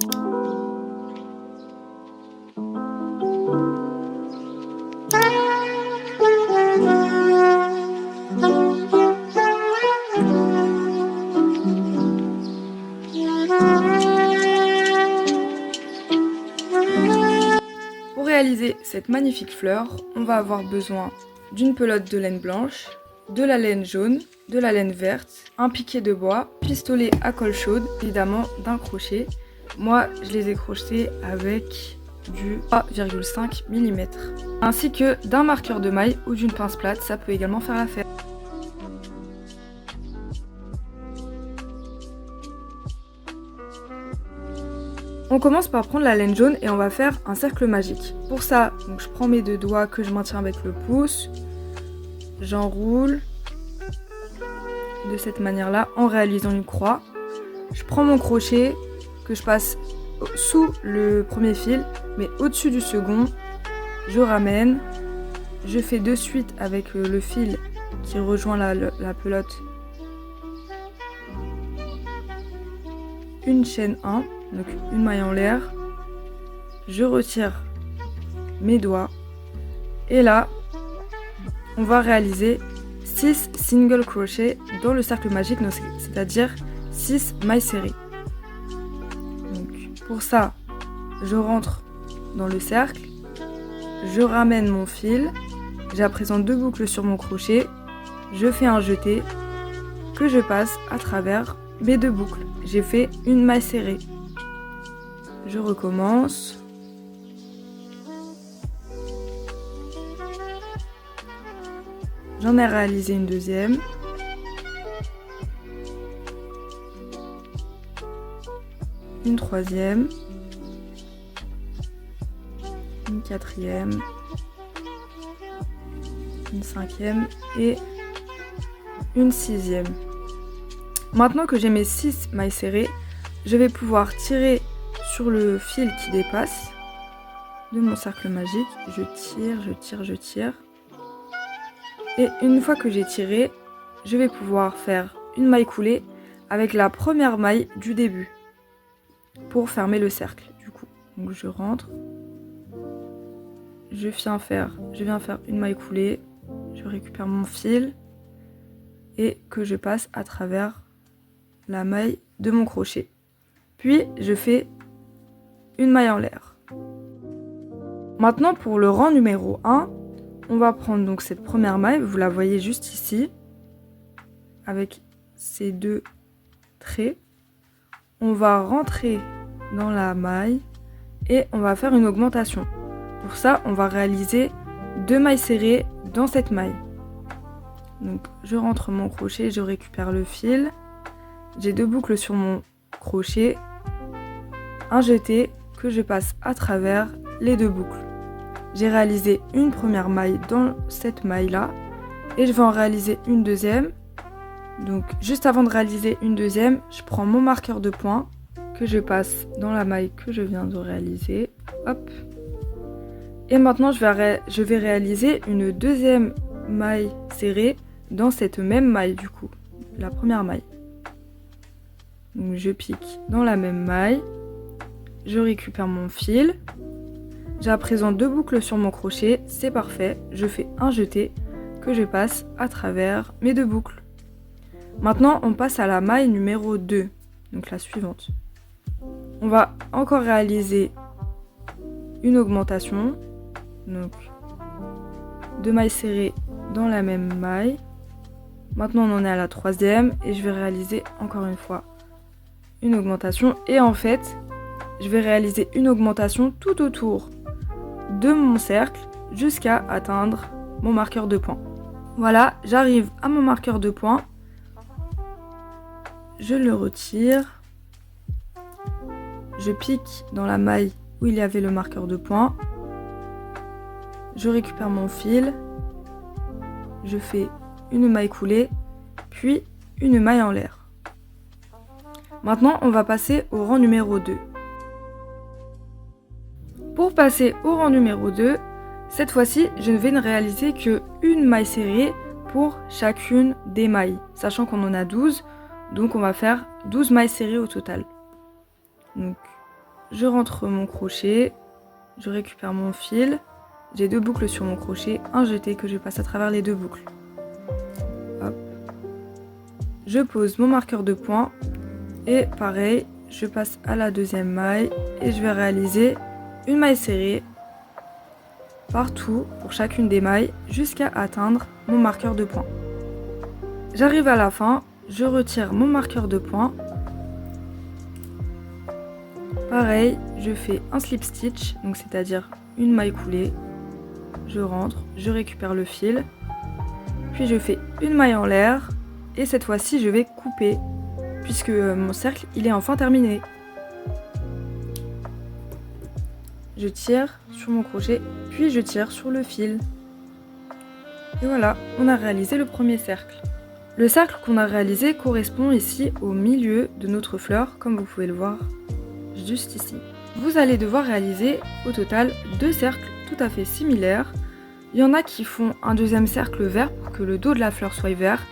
Pour réaliser cette magnifique fleur, on va avoir besoin d'une pelote de laine blanche, de la laine jaune, de la laine verte, un piquet de bois, pistolet à colle chaude, évidemment d'un crochet. Moi, je les ai crochetés avec du 3,5 mm. Ainsi que d'un marqueur de maille ou d'une pince plate, ça peut également faire l'affaire. On commence par prendre la laine jaune et on va faire un cercle magique. Pour ça, donc, je prends mes deux doigts que je maintiens avec le pouce, j'enroule de cette manière-là en réalisant une croix. Je prends mon crochet que je passe sous le premier fil, mais au-dessus du second, je ramène, je fais de suite avec le fil qui rejoint la pelote une chaîne 1, donc une maille en l'air, je retire mes doigts et là on va réaliser 6 single crochet dans le cercle magique, c'est-à-dire 6 mailles serrées. Donc pour ça, je rentre dans le cercle, je ramène mon fil, j'ai à présent 2 boucles sur mon crochet, je fais un jeté que je passe à travers mes 2 boucles. J'ai fait une maille serrée. Je recommence. J'en ai réalisé une deuxième. Une troisième. Une quatrième. Une cinquième et une sixième. Maintenant que j'ai mes 6 mailles serrées, je vais pouvoir tirer sur le fil qui dépasse de mon cercle magique. Je tire, je tire, je tire. Et une fois que j'ai tiré, je vais pouvoir faire une maille coulée avec la première maille du début pour fermer le cercle du coup. Donc je rentre, je viens faire une maille coulée, je récupère mon fil et que je passe à travers la maille de mon crochet. Puis je fais une maille en l'air. Maintenant pour le rang numéro 1, on va prendre donc cette première maille, vous la voyez juste ici, avec ces 2 traits. On va rentrer dans la maille et on va faire une augmentation. Pour ça, on va réaliser 2 mailles serrées dans cette maille. Donc je rentre mon crochet, je récupère le fil. J'ai 2 boucles sur mon crochet, un jeté que je passe à travers les 2 boucles. J'ai réalisé une première maille dans cette maille là et je vais en réaliser une deuxième. Donc juste avant de réaliser une deuxième, je prends mon marqueur de point que je passe dans la maille que je viens de réaliser. Hop. Et maintenant je vais réaliser une deuxième maille serrée dans cette même maille du coup, la première maille. Donc je pique dans la même maille, je récupère mon fil, j'ai à présent 2 boucles sur mon crochet, c'est parfait, je fais un jeté que je passe à travers mes 2 boucles. Maintenant on passe à la maille numéro 2, donc la suivante. On va encore réaliser une augmentation, donc 2 mailles serrées dans la même maille. Maintenant on en est à la troisième et je vais réaliser encore une fois une augmentation et en fait je vais réaliser une augmentation tout autour de mon cercle jusqu'à atteindre mon marqueur de point. Voilà, j'arrive à mon marqueur de point, je le retire, je pique dans la maille où il y avait le marqueur de point, je récupère mon fil, je fais une maille coulée puis une maille en l'air. Maintenant, on va passer au rang numéro 2. Pour passer au rang numéro 2, cette fois-ci, je ne vais ne réaliser que une maille serrée pour chacune des mailles, sachant qu'on en a 12, donc on va faire 12 mailles serrées au total. Donc, je rentre mon crochet, je récupère mon fil, j'ai 2 boucles sur mon crochet, un jeté que je passe à travers les 2 boucles. Hop. Je pose mon marqueur de point et pareil, je passe à la deuxième maille et je vais réaliser une maille serrée partout pour chacune des mailles jusqu'à atteindre mon marqueur de point. J'arrive à la fin, je retire mon marqueur de point. Pareil, je fais un slip stitch, donc c'est-à-dire une maille coulée. Je rentre, je récupère le fil, puis je fais une maille en l'air et cette fois-ci je vais couper puisque mon cercle il est enfin terminé. Je tire sur mon crochet, puis je tire sur le fil. Et voilà, on a réalisé le premier cercle. Le cercle qu'on a réalisé correspond ici au milieu de notre fleur, comme vous pouvez le voir juste ici. Vous allez devoir réaliser au total 2 cercles tout à fait similaires. Il y en a qui font un deuxième cercle vert pour que le dos de la fleur soit vert.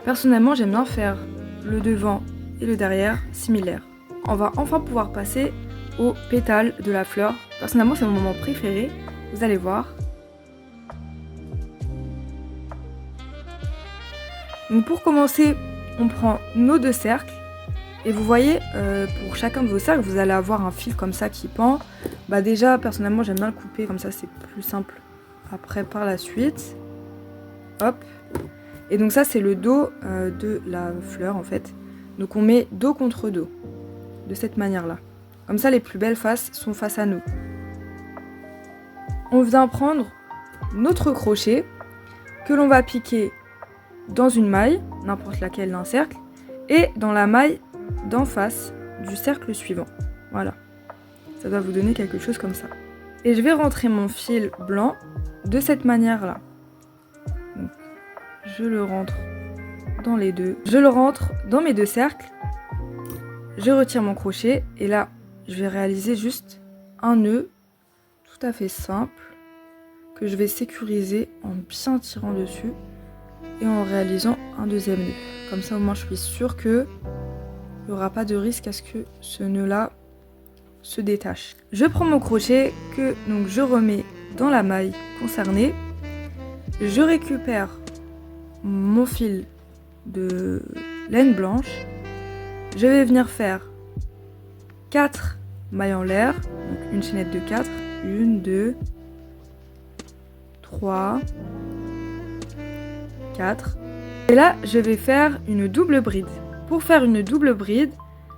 Personnellement, j'aime bien faire le devant et le derrière similaires. On va enfin pouvoir passer aux pétales de la fleur. Personnellement, c'est mon moment préféré, vous allez voir. Donc pour commencer, on prend nos 2 cercles. Et vous voyez, pour chacun de vos cercles, vous allez avoir un fil comme ça qui pend. Bah déjà, personnellement, j'aime bien le couper, comme ça c'est plus simple après par la suite. Hop. Et donc ça, c'est le dos de la fleur en fait. Donc on met dos contre dos, de cette manière-là. Comme ça, les plus belles faces sont face à nous. On vient prendre notre crochet que l'on va piquer dans une maille, n'importe laquelle d'un cercle, et dans la maille d'en face du cercle suivant. Voilà, ça doit vous donner quelque chose comme ça. Et je vais rentrer mon fil blanc de cette manière-là. Je le rentre dans les deux. Je le rentre dans mes 2 cercles. Je retire mon crochet et là, je vais réaliser juste un nœud tout à fait simple que je vais sécuriser en bien tirant dessus et en réalisant un deuxième nœud. Comme ça, au moins, je suis sûre que il n'y aura pas de risque à ce que ce nœud-là se détache. Je prends mon crochet que donc je remets dans la maille concernée. Je récupère mon fil de laine blanche. Je vais venir faire 4 mailles en l'air, donc une chaînette de 4. 1, 2, 3, 4. Et là, je vais faire une double bride. Pour faire une double bride,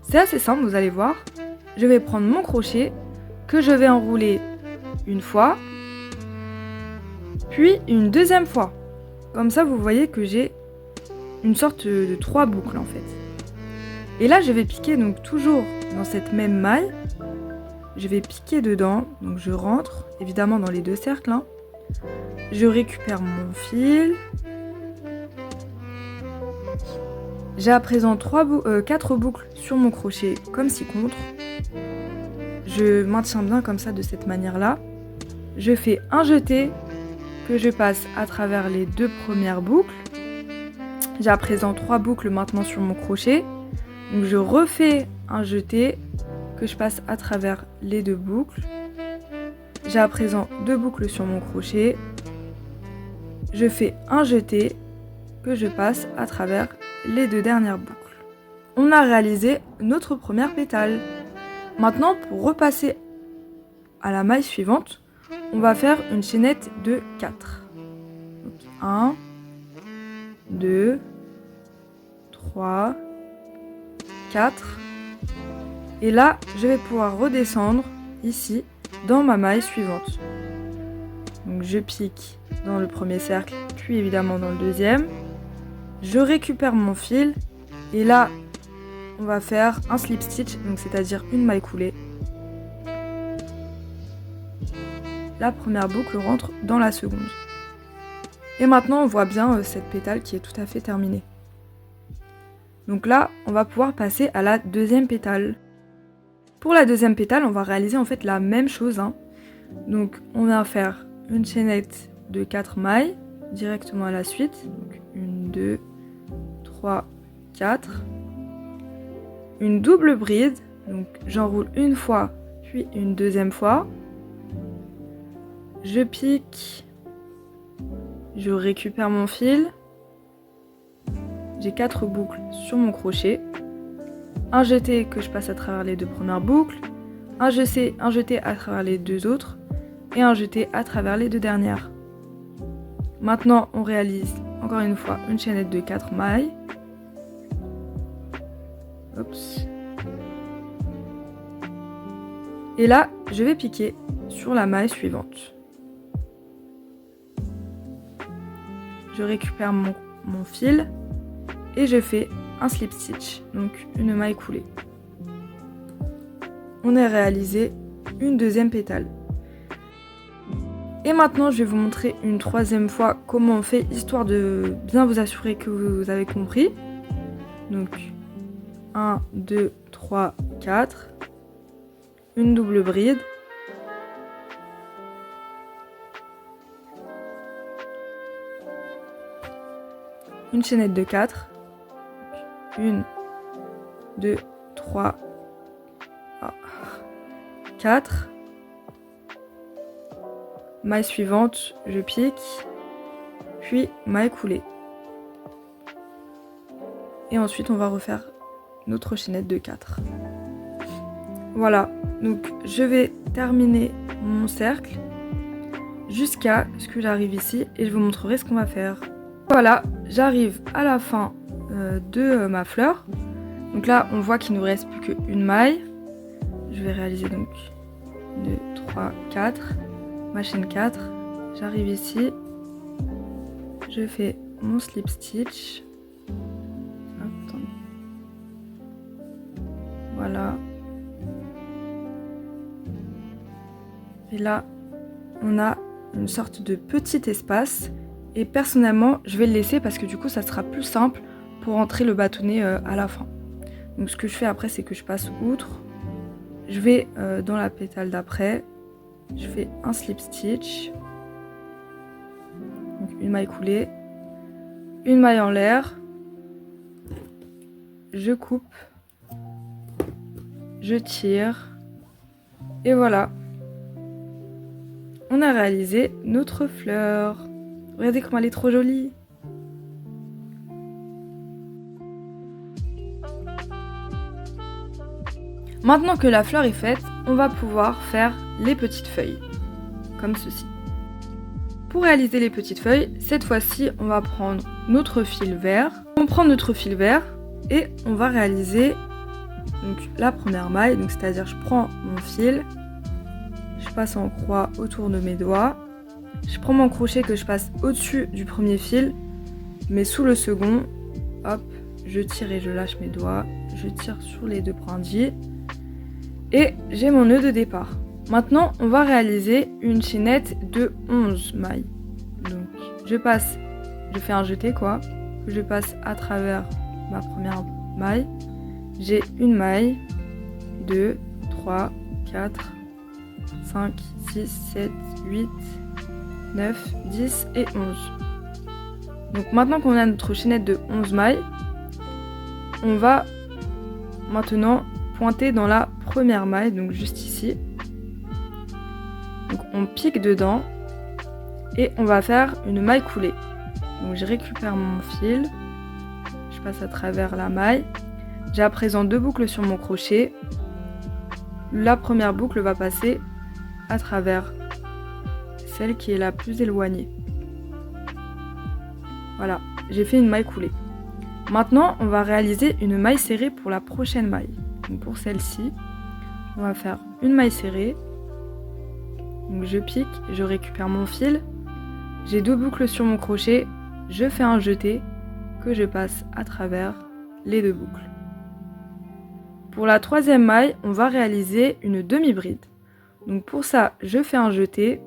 c'est assez simple, vous allez voir. Je vais prendre mon crochet que je vais enrouler une fois, puis une deuxième fois. Comme ça, vous voyez que j'ai une sorte de 3 boucles en fait. Et là, je vais piquer donc toujours dans cette même maille. Je vais piquer dedans, donc je rentre évidemment dans les 2 cercles. Hein. Je récupère mon fil. J'ai à présent 4 boucles sur mon crochet comme ci-contre. Je maintiens bien comme ça de cette manière-là. Je fais un jeté que je passe à travers les 2 premières boucles. J'ai à présent 3 boucles maintenant sur mon crochet. Donc je refais un jeté que je passe à travers les 2 boucles. J'ai à présent 2 boucles sur mon crochet. Je fais un jeté que je passe à travers les 2 dernières boucles. On a réalisé notre première pétale. Maintenant, pour repasser à la maille suivante, on va faire une chaînette de 4. Donc 1, 2, 3, 4. Et là, je vais pouvoir redescendre ici dans ma maille suivante. Donc je pique dans le premier cercle, puis évidemment dans le deuxième. Je récupère mon fil et là, on va faire un slip stitch, donc c'est-à-dire une maille coulée. La première boucle rentre dans la seconde. Et maintenant, on voit bien cette pétale qui est tout à fait terminée. Donc là, on va pouvoir passer à la deuxième pétale. Pour la deuxième pétale, on va réaliser en fait la même chose. Hein. Donc on vient faire une chaînette de 4 mailles directement à la suite. Donc 1, 2, 3, 4. Une double bride. Donc j'enroule une fois, puis une deuxième fois. Je pique, je récupère mon fil. J'ai 4 boucles sur mon crochet. Un jeté que je passe à travers les 2 premières boucles, un jeté à travers les 2 autres et un jeté à travers les 2 dernières. Maintenant, on réalise encore une fois une chaînette de 4 mailles. Oups. Et là, je vais piquer sur la maille suivante. Je récupère mon fil et je fais un slip stitch, donc une maille coulée. On a réalisé une deuxième pétale. Et maintenant, je vais vous montrer une troisième fois comment on fait, histoire de bien vous assurer que vous avez compris. Donc, 1, 2, 3, 4. Une double bride. Une chaînette de 4. 1, 2, 3, 4. Maille suivante, je pique, puis maille coulée. Et ensuite, on va refaire notre chaînette de 4. Voilà, donc je vais terminer mon cercle jusqu'à ce que j'arrive ici et je vous montrerai ce qu'on va faire. Voilà, j'arrive à la fin de ma fleur. Donc là, on voit qu'il nous reste plus qu'une maille. Je vais réaliser donc 2, 3, 4. Ma chaîne 4, j'arrive ici, je fais mon slip stitch, voilà, et là on a une sorte de petit espace et personnellement je vais le laisser parce que du coup ça sera plus simple pour entrer le bâtonnet à la fin. Donc ce que je fais après, c'est que je passe outre, je vais dans la pétale d'après. Je fais un slip stitch, donc une maille coulée, une maille en l'air, je coupe, je tire et voilà, on a réalisé notre fleur. Regardez comme elle est trop jolie. Maintenant que la fleur est faite, on va pouvoir faire les petites feuilles, comme ceci. Pour réaliser les petites feuilles, cette fois-ci, on va prendre notre fil vert. On prend notre fil vert et on va réaliser donc, la première maille. Donc, c'est-à-dire, je prends mon fil, je passe en croix autour de mes doigts. Je prends mon crochet que je passe au-dessus du premier fil, mais sous le second. Hop, je tire et je lâche mes doigts. Je tire sur les 2 brindilles. Et j'ai mon nœud de départ. Maintenant, on va réaliser une chaînette de 11 mailles. Donc, je fais un jeté quoi, que je passe à travers ma première maille. J'ai une maille, 2, 3, 4, 5, 6, 7, 8, 9, 10 et 11. Donc maintenant qu'on a notre chaînette de 11 mailles, on va maintenant pointer dans la première maille, donc juste ici. Donc on pique dedans et on va faire une maille coulée. Donc je récupère mon fil, je passe à travers la maille. J'ai à présent 2 boucles sur mon crochet. La première boucle va passer à travers celle qui est la plus éloignée. Voilà, j'ai fait une maille coulée. Maintenant, on va réaliser une maille serrée pour la prochaine maille. Donc pour celle-ci, on va faire une maille serrée. Donc je pique, je récupère mon fil. J'ai 2 boucles sur mon crochet. Je fais un jeté que je passe à travers les 2 boucles. Pour la troisième maille, on va réaliser une demi-bride. Donc pour ça, je fais un jeté.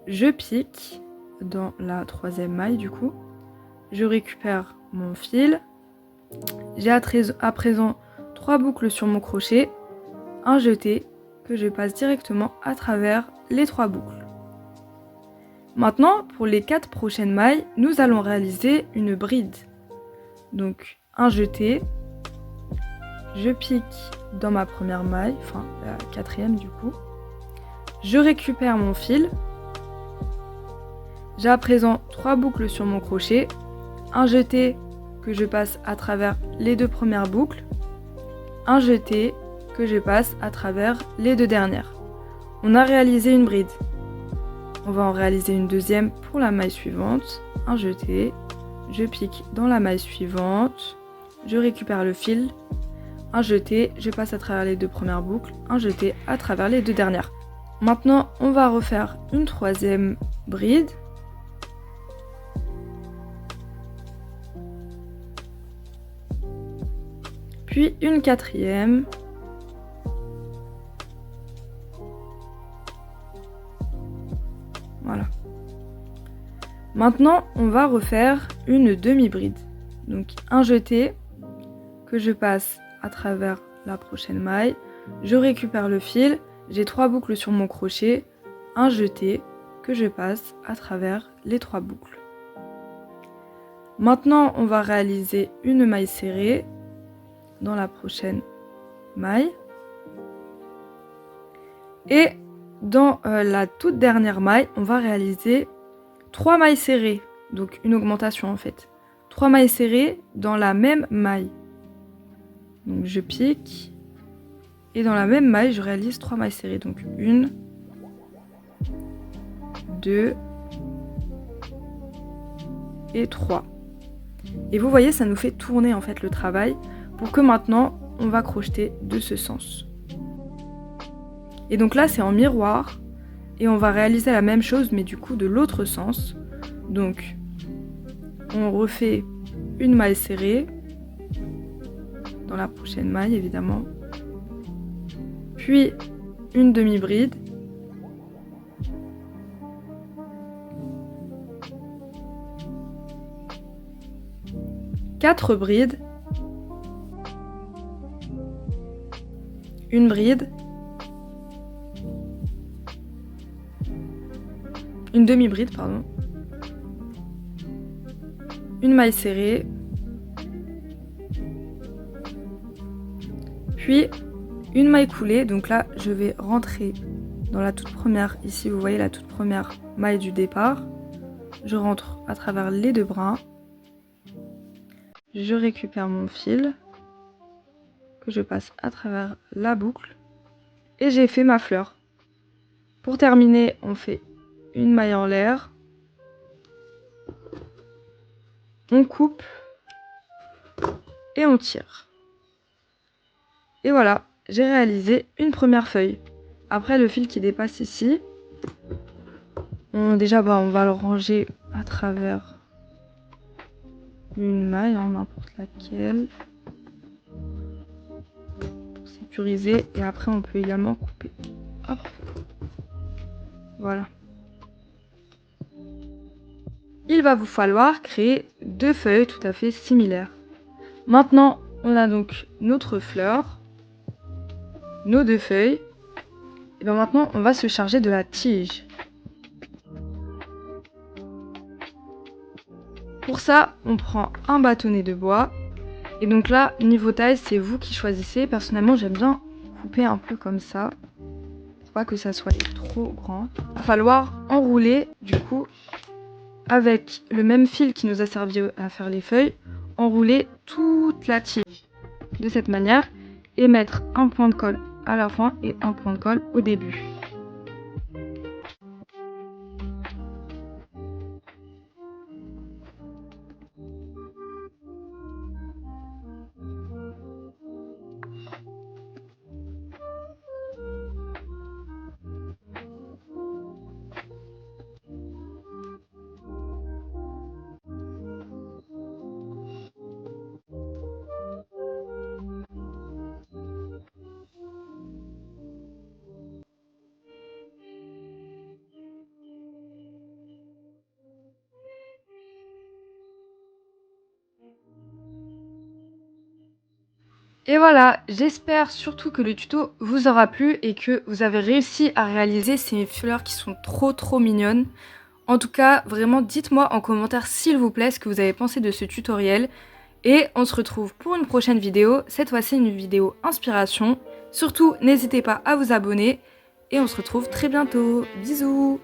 Je pique dans la troisième maille du coup. Je récupère mon fil. J'ai à présent 3 boucles sur mon crochet, un jeté que je passe directement à travers les 3 boucles. Maintenant, pour les 4 prochaines mailles, nous allons réaliser une bride. Donc un jeté, je pique dans ma première maille, enfin la quatrième du coup. Je récupère mon fil. J'ai à présent 3 boucles sur mon crochet, un jeté que je passe à travers les 2 premières boucles, un jeté que je passe à travers les 2 dernières. On a réalisé une bride. On va en réaliser une deuxième pour la maille suivante, un jeté, je pique dans la maille suivante, je récupère le fil, un jeté, je passe à travers les 2 premières boucles, un jeté à travers les 2 dernières. Maintenant, on va refaire une troisième bride. Puis une quatrième. Voilà. Maintenant, on va refaire une demi-bride. Donc un jeté que je passe à travers la prochaine maille. Je récupère le fil. J'ai 3 boucles sur mon crochet. Un jeté que je passe à travers les 3 boucles. Maintenant, on va réaliser une maille serrée dans la prochaine maille. Et dans la toute dernière maille, on va réaliser 3 mailles serrées, donc une augmentation en fait. 3 mailles serrées dans la même maille. Donc je pique et dans la même maille, je réalise 3 mailles serrées. Donc 1, 2 et 3. Et vous voyez, ça nous fait tourner en fait le travail pour que maintenant, on va crocheter de ce sens. Et donc là, c'est en miroir et on va réaliser la même chose mais du coup de l'autre sens. Donc, on refait une maille serrée dans la prochaine maille évidemment. Puis une demi-bride. Quatre brides. Une bride. Une demi-bride, pardon. Une maille serrée. Puis une maille coulée. Donc là, je vais rentrer dans la toute première, ici vous voyez la toute première maille du départ. Je rentre à travers les 2 brins. Je récupère mon fil que je passe à travers la boucle et j'ai fait ma fleur. Pour terminer, on fait une maille en l'air, on coupe et on tire. Et voilà, j'ai réalisé une première feuille. Après le fil qui dépasse ici, on va le ranger à travers une maille, n'importe laquelle, pour sécuriser. Et après on peut également couper. Hop. Voilà. Il va vous falloir créer 2 feuilles tout à fait similaires. Maintenant, on a donc notre fleur, nos 2 feuilles. Et bien maintenant, on va se charger de la tige. Pour ça, on prend un bâtonnet de bois. Et donc là, niveau taille, c'est vous qui choisissez. Personnellement, j'aime bien couper un peu comme ça. Pour pas que ça soit trop grand. Il va falloir enrouler, du coup, avec le même fil qui nous a servi à faire les feuilles, enrouler toute la tige de cette manière et mettre un point de colle à la fin et un point de colle au début. Et voilà, j'espère surtout que le tuto vous aura plu et que vous avez réussi à réaliser ces fleurs qui sont trop mignonnes. En tout cas, vraiment dites-moi en commentaire s'il vous plaît ce que vous avez pensé de ce tutoriel. Et on se retrouve pour une prochaine vidéo, cette fois-ci une vidéo inspiration. Surtout, n'hésitez pas à vous abonner et on se retrouve très bientôt. Bisous!